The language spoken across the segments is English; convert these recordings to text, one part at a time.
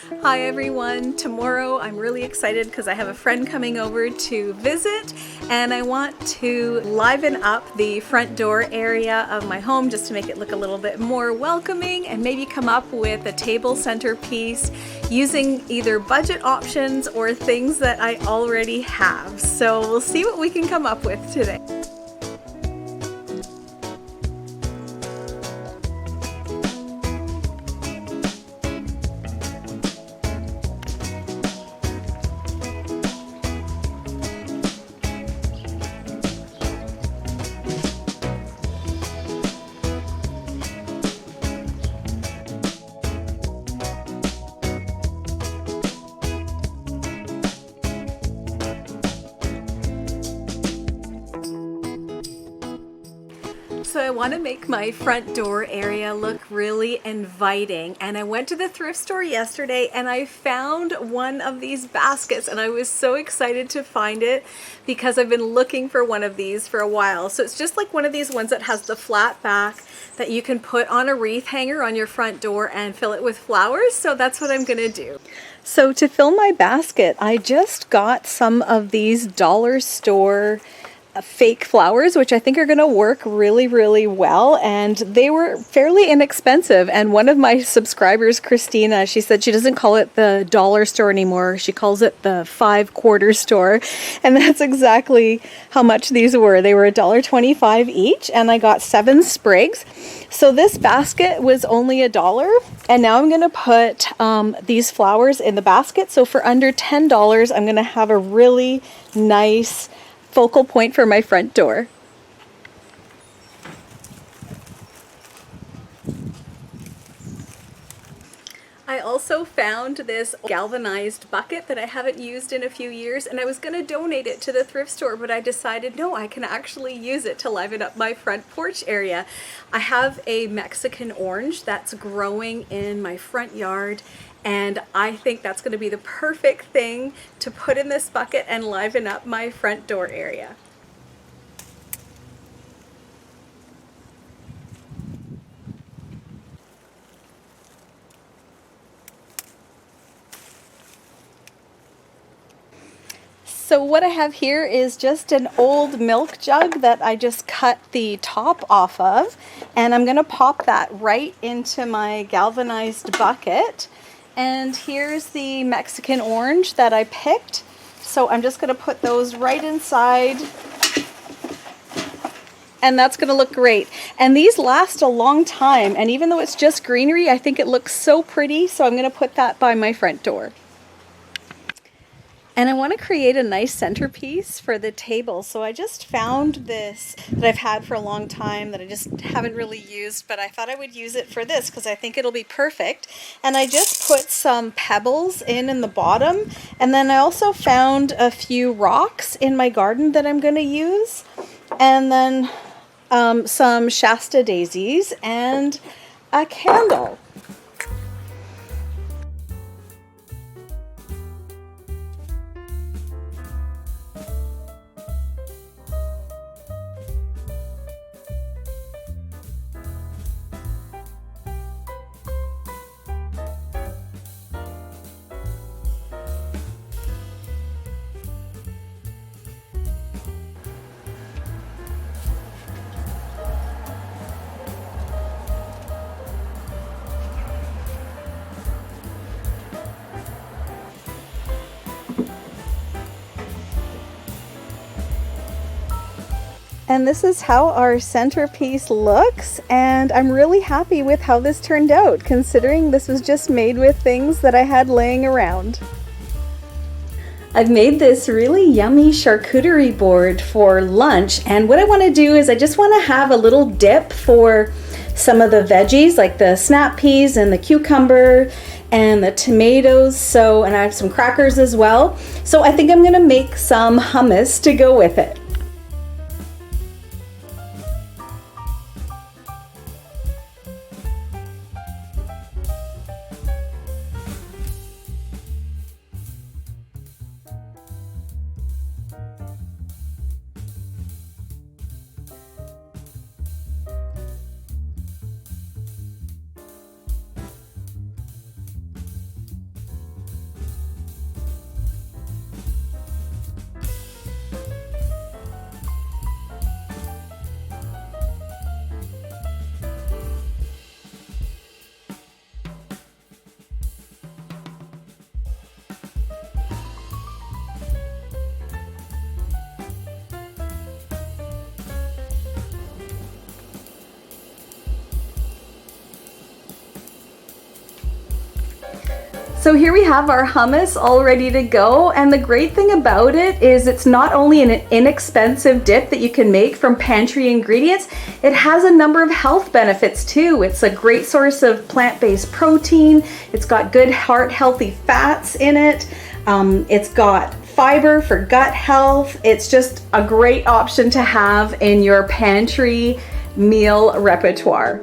Hi everyone! Tomorrow I'm really excited because I have a friend coming over to visit and I want to liven up the front door area of my home just to make it look a little bit more welcoming and maybe come up with a table centerpiece using either budget options or things that I already have. So we'll see what we can come up with today. So I want to make my front door area look really inviting, and I went to the thrift store yesterday and I found one of these baskets and I was so excited to find it because I've been looking for one of these for a while. So it's just like one of these ones that has the flat back that you can put on a wreath hanger on your front door and fill it with flowers. So that's what I'm gonna do. So to fill my basket, I just got some of these dollar store fake flowers, which I think are going to work really well, and they were fairly inexpensive. And one of my subscribers, Christina, she said she doesn't call it the dollar store anymore, she calls it the 5-quarter store, and that's exactly how much these were. They were $1.25 each, and I got 7 sprigs. So this basket was only $1, and now I'm going to put these flowers in the basket. So for under $10 I'm going to have a really nice focal point for my front door. I also found this galvanized bucket that I haven't used in a few years, and I was going to donate it to the thrift store, but I decided no, I can actually use it to liven up my front porch area. I have a Mexican orange that's growing in my front yard, and I think that's going to be the perfect thing to put in this bucket and liven up my front door area. So what I have here is just an old milk jug that I just cut the top off of, and I'm going to pop that right into my galvanized bucket. And here's the Mexican orange that I picked. So I'm just going to put those right inside, and that's going to look great. And these last a long time, and even though it's just greenery, I think it looks so pretty, so I'm going to put that by my front door. And I want to create a nice centerpiece for the table. So I just found this that I've had for a long time that I just haven't really used, but I thought I would use it for this because I think it'll be perfect. And I just put some pebbles in the bottom. And then I also found a few rocks in my garden that I'm going to use. And then some Shasta daisies and a candle. And this is how our centerpiece looks, and I'm really happy with how this turned out, considering this was just made with things that I had laying around. I've made this really yummy charcuterie board for lunch, and what I want to do is I just want to have a little dip for some of the veggies like the snap peas and the cucumber and the tomatoes, and I have some crackers as well. So I think I'm going to make some hummus to go with it. So here we have our hummus all ready to go, and the great thing about it is it's not only an inexpensive dip that you can make from pantry ingredients, it has a number of health benefits too. It's a great source of plant-based protein, it's got good heart healthy fats in it, it's got fiber for gut health. It's just a great option to have in your pantry meal repertoire.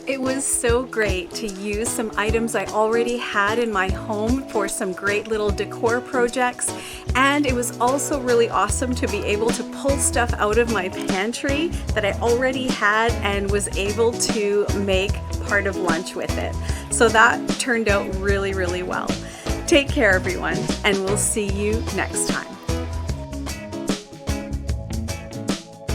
It was so great to use some items I already had in my home for some great little decor projects, and it was also really awesome to be able to pull stuff out of my pantry that I already had and was able to make part of lunch with it. So that turned out really, really well. Take care, everyone, and we'll see you next time.